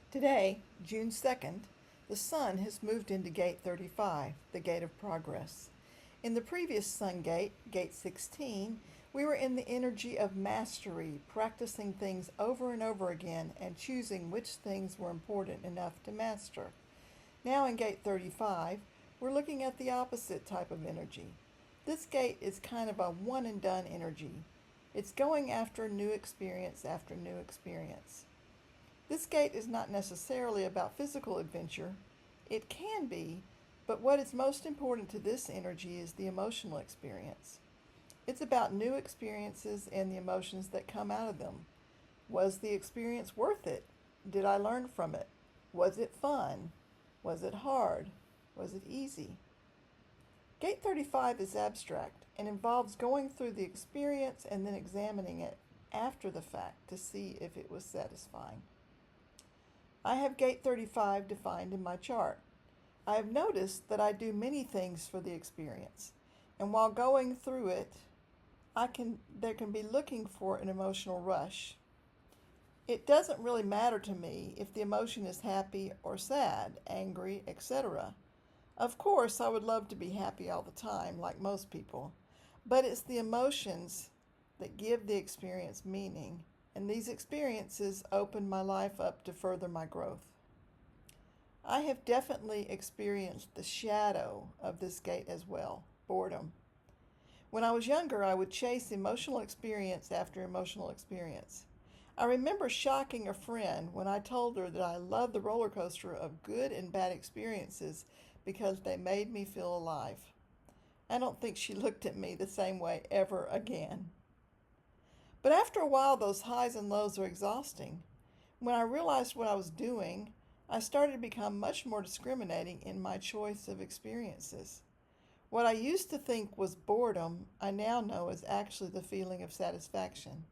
Today, June 2nd, the sun has moved into Gate 35, the Gate of Progress. In the previous sun gate, Gate 16, we were in the energy of mastery, practicing things over and over again and choosing which things were important enough to master. Now in Gate 35, we're looking at the opposite type of energy. This gate is kind of a one and done energy. It's going after new experience after new experience. This gate is not necessarily about physical adventure. It can be, but what is most important to this energy is the emotional experience. It's about new experiences and the emotions that come out of them. Was the experience worth it? Did I learn from it? Was it fun? Was it hard? Was it easy? Gate 35 is abstract and involves going through the experience and then examining it after the fact to see if it was satisfying. I have Gate 35 defined in my chart. I have noticed that I do many things for the experience, and while going through it, there can be looking for an emotional rush. It doesn't really matter to me if the emotion is happy or sad, angry, etc. Of course, I would love to be happy all the time, like most people, but it's the emotions that give the experience meaning, and these experiences open my life up to further my growth. I have definitely experienced the shadow of this gate as well, boredom. When I was younger, I would chase emotional experience after emotional experience. I remember shocking a friend when I told her that I loved the roller coaster of good and bad experiences because they made me feel alive. I don't think she looked at me the same way ever again. But after a while, those highs and lows are exhausting. When I realized what I was doing, I started to become much more discriminating in my choice of experiences. What I used to think was boredom, I now know is actually the feeling of satisfaction.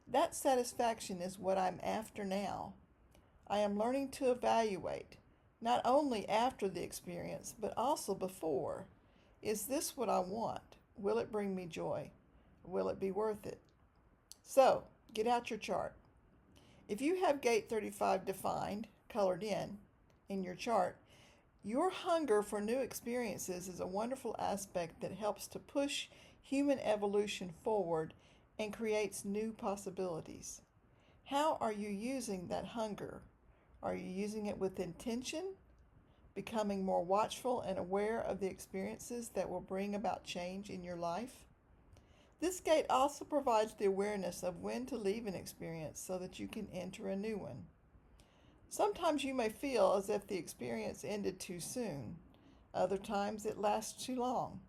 That satisfaction is what I'm after now. I am learning to evaluate, not only after the experience, but also before. Is this what I want? Will it bring me joy? Will it be worth it? So, get out your chart. If you have Gate 35 defined, colored in your chart, your hunger for new experiences is a wonderful aspect that helps to push human evolution forward and creates new possibilities. How are you using that hunger? Are you using it with intention, becoming more watchful and aware of the experiences that will bring about change in your life? This gate also provides the awareness of when to leave an experience so that you can enter a new one. Sometimes you may feel as if the experience ended too soon. Other times it lasts too long.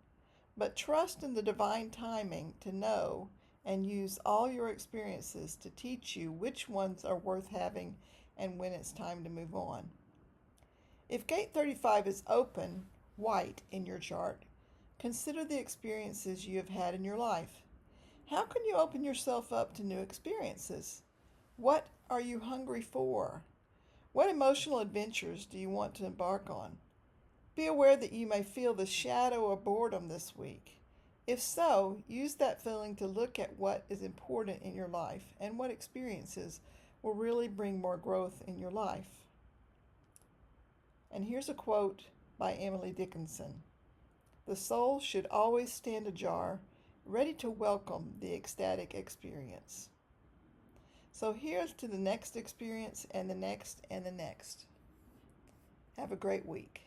But trust in the divine timing to know and use all your experiences to teach you which ones are worth having and when it's time to move on. If Gate 35 is open, white, in your chart, consider the experiences you have had in your life. How can you open yourself up to new experiences? What are you hungry for? What emotional adventures do you want to embark on? Be aware that you may feel the shadow of boredom this week. If so, use that feeling to look at what is important in your life and what experiences will really bring more growth in your life. And here's a quote by Emily Dickinson. The soul should always stand ajar, ready to welcome the ecstatic experience. So here's to the next experience and the next and the next. Have a great week.